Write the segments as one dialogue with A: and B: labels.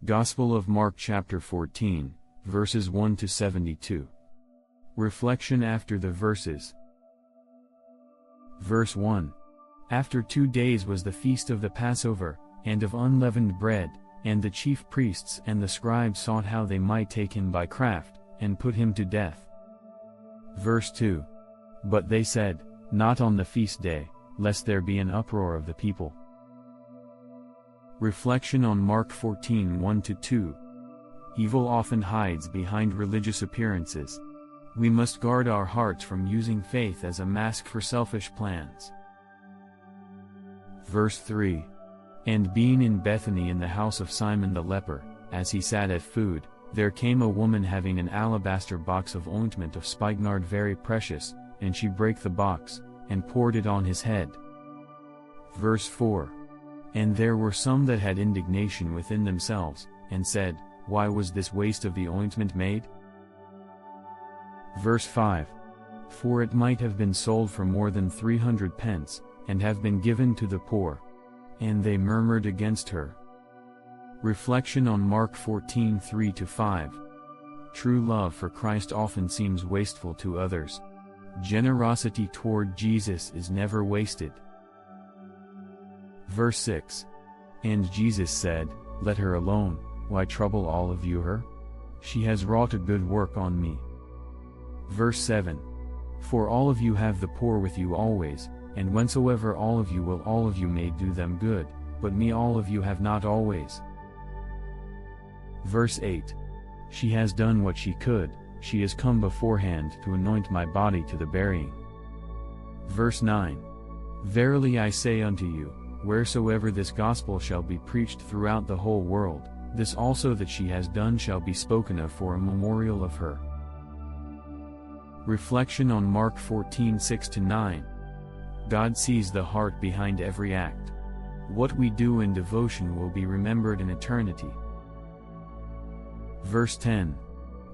A: Gospel of Mark chapter 14, verses 1 to 72. Reflection after the verses. Verse 1. After 2 days was the feast of the Passover, and of unleavened bread, and the chief priests and the scribes sought how they might take him by craft, and put him to death. Verse 2. But they said, Not on the feast day, lest there be an uproar of the people. Reflection on Mark 14, 1-2. Evil often hides behind religious appearances. We must guard our hearts from using faith as a mask for selfish plans. Verse 3. And being in Bethany in the house of Simon the leper, as he sat at food, there came a woman having an alabaster box of ointment of spikenard very precious, and she brake the box, and poured it on his head. Verse 4. And there were some that had indignation within themselves, and said, Why was this waste of the ointment made? Verse 5. For it might have been sold for more than 300 pence, and have been given to the poor. And they murmured against her. Reflection on Mark 14, 3-5. True love for Christ often seems wasteful to others. Generosity toward Jesus is never wasted. Verse 6. And Jesus said, Let her alone, why trouble all of you her? She has wrought a good work on me. Verse 7. For all of you have the poor with you always, and whensoever all of you may do them good, but me all of you have not always. Verse 8. She has done what she could, she is come beforehand to anoint my body to the burying. Verse 9. Verily I say unto you, wheresoever this gospel shall be preached throughout the whole world, this also that she has done shall be spoken of for a memorial of her. Reflection on Mark 14, 6-9. God sees the heart behind every act. What we do in devotion will be remembered in eternity. Verse 10.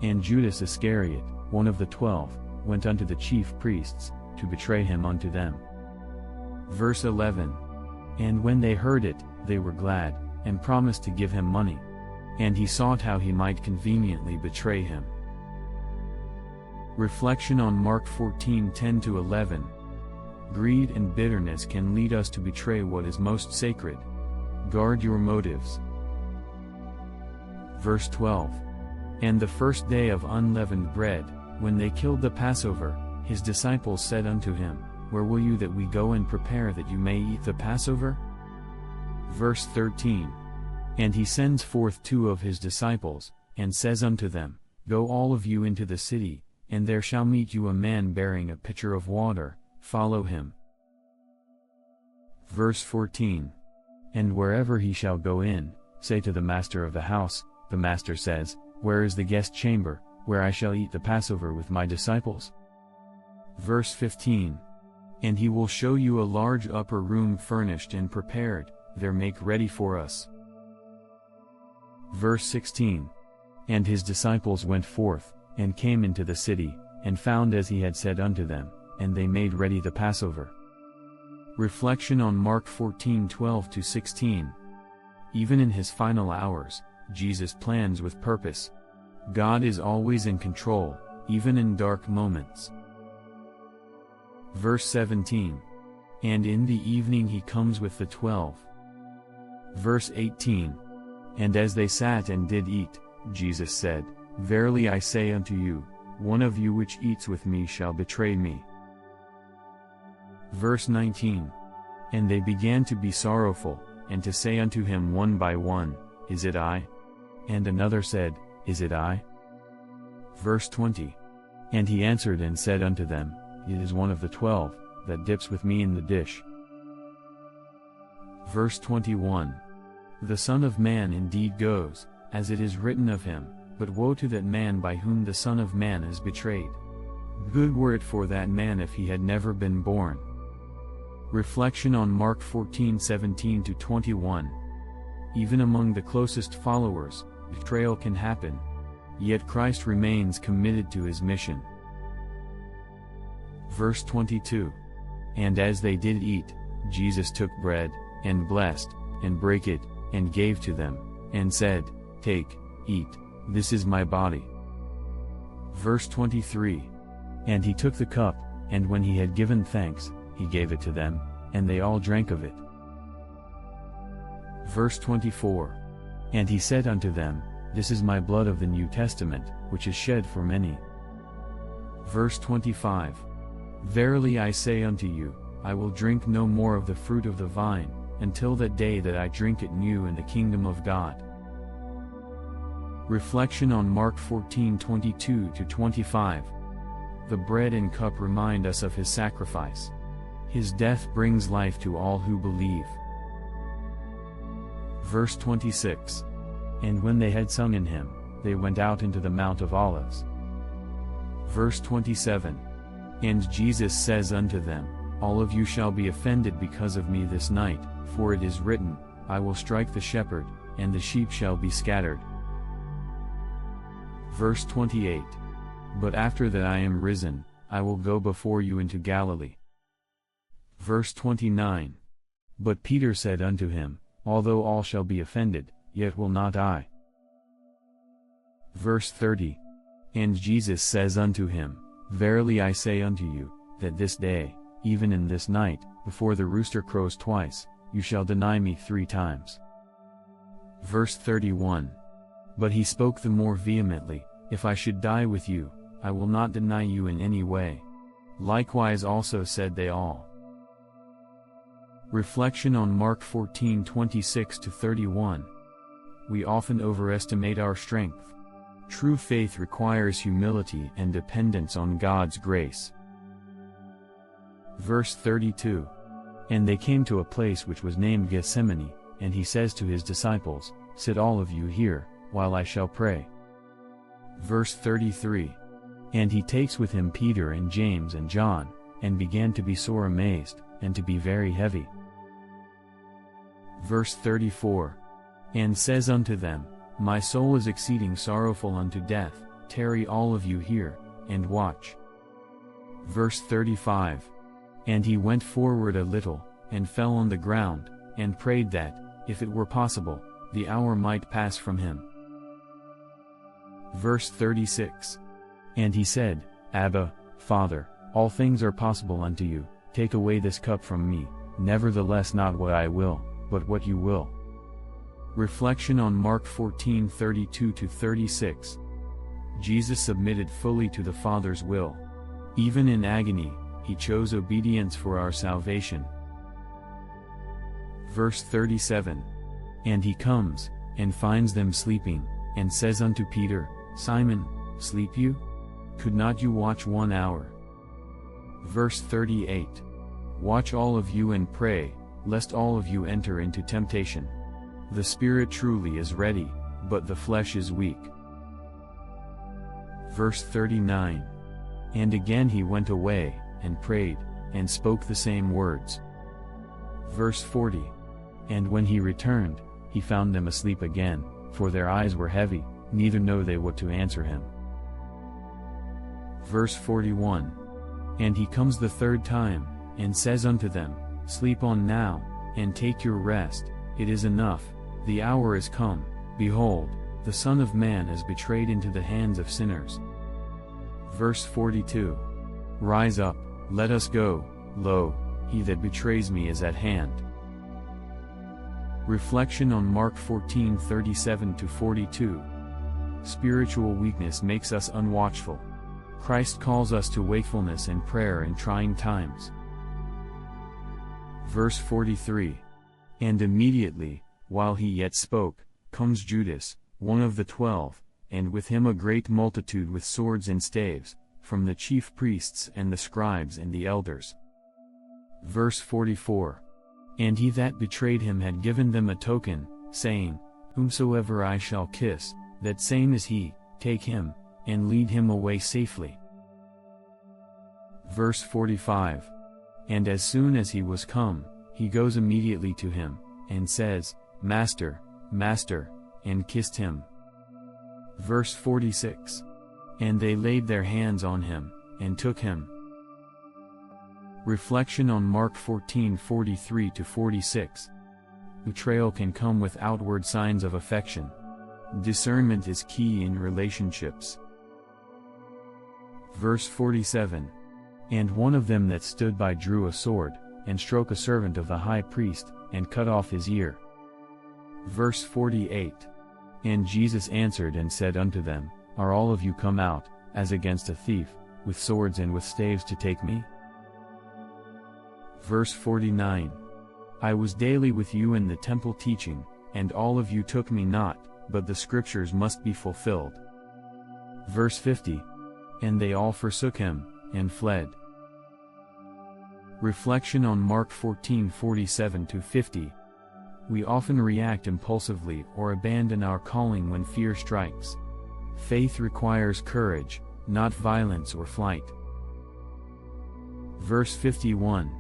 A: And Judas Iscariot, one of the 12, went unto the chief priests, to betray him unto them. Verse 11. And when they heard it, they were glad, and promised to give him money. And he sought how he might conveniently betray him. Reflection on Mark 14, 10-11. Greed and bitterness can lead us to betray what is most sacred. Guard your motives. Verse 12. And the first day of unleavened bread, when they killed the Passover, his disciples said unto him, Where will you that we go and prepare that you may eat the Passover? Verse 13. And he sends forth 2 of his disciples, and says unto them, Go all of you into the city, and there shall meet you a man bearing a pitcher of water, follow him. Verse 14. And wherever he shall go in, say to the master of the house, the master says, Where is the guest chamber, where I shall eat the Passover with my disciples? Verse 15. And he will show you a large upper room furnished and prepared, there make ready for us. Verse 16. And his disciples went forth, and came into the city, and found as he had said unto them, and they made ready the Passover. Reflection on Mark 14, 12-16. Even in his final hours, Jesus plans with purpose. God is always in control, even in dark moments. Verse 17. And in the evening he comes with the 12. Verse 18. And as they sat and did eat, Jesus said, Verily I say unto you, one of you which eats with me shall betray me. Verse 19. And they began to be sorrowful, and to say unto him one by one, Is it I? And another said, Is it I? Verse 20. And he answered and said unto them, It is one of the 12, that dips with me in the dish. Verse 21. The Son of Man indeed goes, as it is written of him, but woe to that man by whom the Son of Man is betrayed. Good were it for that man if he had never been born. Reflection on Mark 14, 17-21. Even among the closest followers, betrayal can happen. Yet Christ remains committed to his mission. Verse 22. And as they did eat, Jesus took bread, and blessed, and brake it, and gave to them, and said, Take, eat, this is my body. Verse 23. And he took the cup, and when he had given thanks, he gave it to them, and they all drank of it. Verse 24. And he said unto them, This is my blood of the New Testament, which is shed for many. Verse 25. Verily I say unto you, I will drink no more of the fruit of the vine, until that day that I drink it new in the kingdom of God. Reflection on Mark 14:22-25. The bread and cup remind us of his sacrifice. His death brings life to all who believe. Verse 26. And when they had sung in him, they went out into the Mount of Olives. Verse 27. And Jesus says unto them, All of you shall be offended because of me this night, for it is written, I will strike the shepherd, and the sheep shall be scattered. Verse 28. But after that I am risen, I will go before you into Galilee. Verse 29. But Peter said unto him, Although all shall be offended, yet will not I. Verse 30. And Jesus says unto him, Verily I say unto you, that this day, even in this night, before the rooster crows twice, you shall deny me 3 times. Verse 31. But he spoke the more vehemently, If I should die with you, I will not deny you in any way. Likewise also said they all. Reflection on Mark 14:26-31. We often overestimate our strength. True faith requires humility and dependence on God's grace. Verse 32. And they came to a place which was named Gethsemane, and he says to his disciples, Sit all of you here, while I shall pray. Verse 33. And he takes with him Peter and James and John, and began to be sore amazed, and to be very heavy. Verse 34. And says unto them, My soul is exceeding sorrowful unto death, tarry all of you here, and watch. Verse 35. And he went forward a little, and fell on the ground, and prayed that, if it were possible, the hour might pass from him. Verse 36. And he said, Abba, Father, all things are possible unto you, take away this cup from me, nevertheless not what I will, but what you will. Reflection on Mark 14:32-36. Jesus submitted fully to the Father's will. Even in agony, he chose obedience for our salvation. Verse 37. And he comes, and finds them sleeping, and says unto Peter, Simon, sleep you? Could not you watch 1 hour? Verse 38. Watch all of you and pray, lest all of you enter into temptation. The spirit truly is ready, but the flesh is weak. Verse 39. And again he went away, and prayed, and spoke the same words. Verse 40. And when he returned, he found them asleep again, for their eyes were heavy, neither know they what to answer him. Verse 41. And he comes the 3rd time, and says unto them, Sleep on now, and take your rest, it is enough, the hour is come, behold, the Son of Man is betrayed into the hands of sinners. Verse 42. Rise up, let us go, lo, he that betrays me is at hand. Reflection on Mark 14:37-42. Spiritual weakness makes us unwatchful. Christ calls us to wakefulness and prayer in trying times. Verse 43. And immediately, while he yet spoke, comes Judas, one of the 12, and with him a great multitude with swords and staves, from the chief priests and the scribes and the elders. Verse 44. And he that betrayed him had given them a token, saying, Whomsoever I shall kiss, that same is he, take him, and lead him away safely. Verse 45. And as soon as he was come, he goes immediately to him, and says, Master, Master, and kissed him. Verse 46. And they laid their hands on him, and took him. Reflection on Mark 14:43-46. Betrayal can come with outward signs of affection. Discernment is key in relationships. Verse 47. And one of them that stood by drew a sword, and stroke a servant of the high priest, and cut off his ear. Verse 48. And Jesus answered and said unto them, Are all of you come out, as against a thief, with swords and with staves to take me? Verse 49. I was daily with you in the temple teaching, and all of you took me not, but the scriptures must be fulfilled. Verse 50. And they all forsook him, and fled. Reflection on Mark 14:47-50. We often react impulsively or abandon our calling when fear strikes. Faith requires courage, not violence or flight. Verse 51.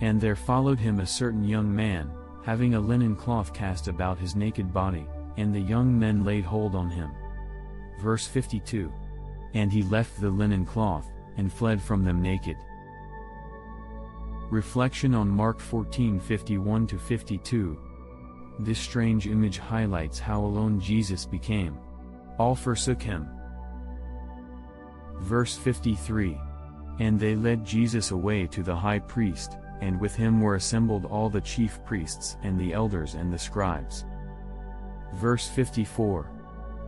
A: And there followed him a certain young man, having a linen cloth cast about his naked body, and the young men laid hold on him. Verse 52. And he left the linen cloth, and fled from them naked. Reflection on Mark 14:51-52. This strange image highlights how alone Jesus became. All forsook him. Verse 53. And they led Jesus away to the high priest, and with him were assembled all the chief priests and the elders and the scribes. Verse 54.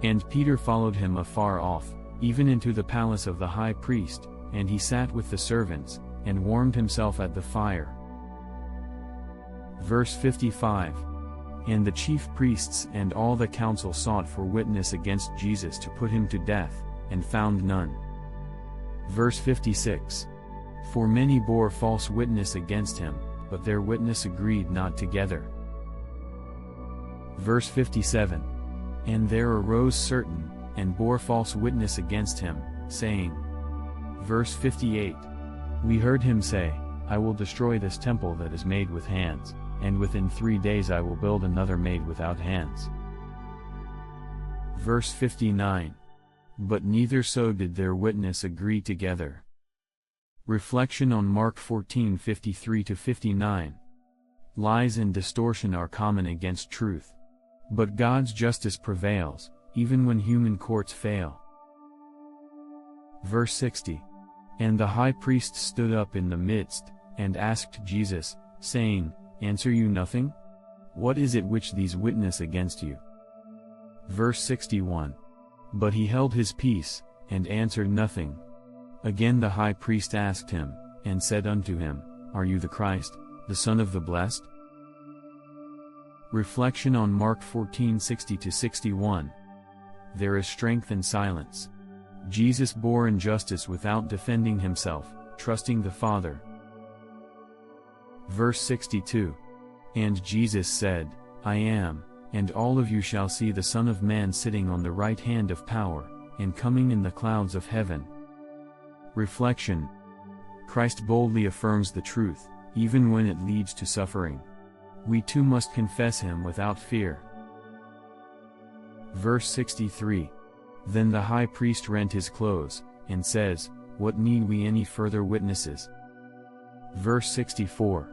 A: And Peter followed him afar off, even into the palace of the high priest, and he sat with the servants, and warmed himself at the fire. Verse 55. And the chief priests and all the council sought for witness against Jesus to put him to death, and found none. Verse 56. For many bore false witness against him, but their witness agreed not together. Verse 57. And there arose certain, and bore false witness against him, saying. Verse 58. We heard him say, I will destroy this temple that is made with hands, and within 3 days I will build another made without hands. Verse 59. But neither so did their witness agree together. Reflection on Mark 14:53-59. Lies and distortion are common against truth. But God's justice prevails, even when human courts fail. Verse 60. And the high priest stood up in the midst, and asked Jesus, saying, Answer you nothing? What is it which these witness against you? Verse 61. But he held his peace, and answered nothing. Again the high priest asked him, and said unto him, Are you the Christ, the Son of the Blessed? Reflection on Mark 14:60-61. There is strength in silence. Jesus bore injustice without defending himself, trusting the Father. Verse 62. And Jesus said, I am, and all of you shall see the Son of Man sitting on the right hand of power, and coming in the clouds of heaven. Reflection. Christ boldly affirms the truth, even when it leads to suffering. We too must confess him without fear. Verse 63. Then the high priest rent his clothes, and says, What need we any further witnesses? Verse 64.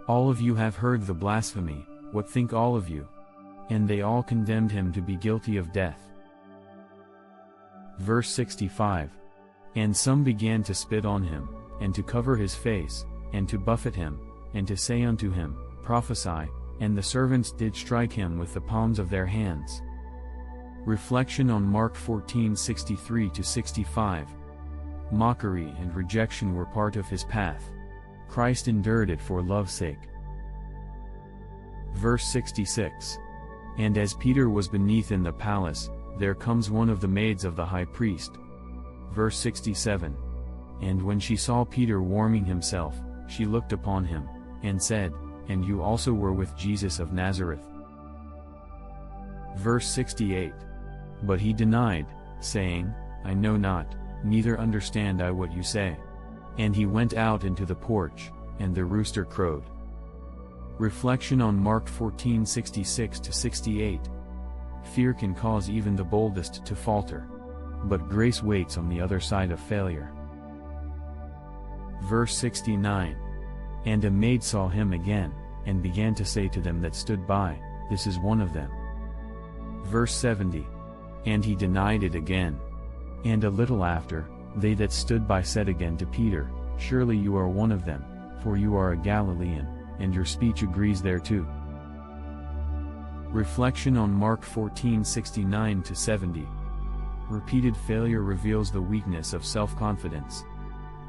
A: All of you have heard the blasphemy, what think all of you? And they all condemned him to be guilty of death. Verse 65. And some began to spit on him, and to cover his face, and to buffet him, and to say unto him, Prophesy, and the servants did strike him with the palms of their hands. Reflection on Mark 14:63-65. Mockery and rejection were part of his path. Christ endured it for love's sake. Verse 66. And as Peter was beneath in the palace, there comes one of the maids of the high priest. Verse 67. And when she saw Peter warming himself, she looked upon him, and said, And you also were with Jesus of Nazareth. Verse 68. But he denied, saying, I know not, neither understand I what you say. And he went out into the porch, and the rooster crowed. Reflection on Mark 14:66-68. Fear can cause even the boldest to falter. But grace waits on the other side of failure. Verse 69. And a maid saw him again, and began to say to them that stood by, This is one of them. Verse 70. And he denied it again. And a little after, they that stood by said again to Peter, Surely you are one of them, for you are a Galilean, and your speech agrees thereto. Reflection on Mark 14:69-70. Repeated failure reveals the weakness of self-confidence.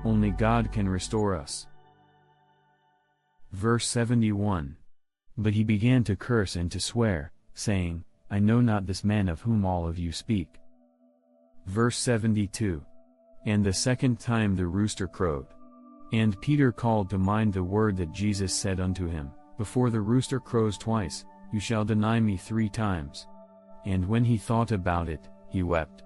A: Only God can restore us. Verse 71. But he began to curse and to swear, saying, I know not this man of whom all of you speak. Verse 72. And the second time the rooster crowed. And Peter called to mind the word that Jesus said unto him, Before the rooster crows twice, you shall deny me 3 times. And when he thought about it, he wept.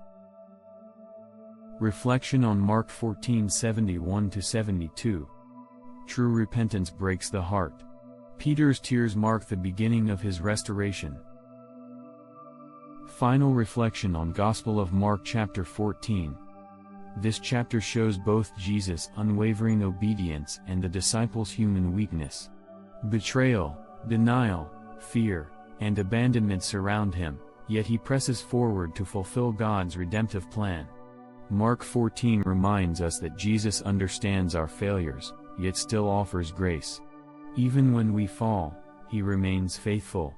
A: Reflection on Mark 14:71-72. True repentance breaks the heart. Peter's tears mark the beginning of his restoration. Final reflection on Gospel of Mark chapter 14. This chapter shows both Jesus' unwavering obedience and the disciples' human weakness. Betrayal, denial, fear, and abandonment surround him, yet he presses forward to fulfill God's redemptive plan. Mark 14 reminds us that Jesus understands our failures, yet still offers grace. Even when we fall, he remains faithful.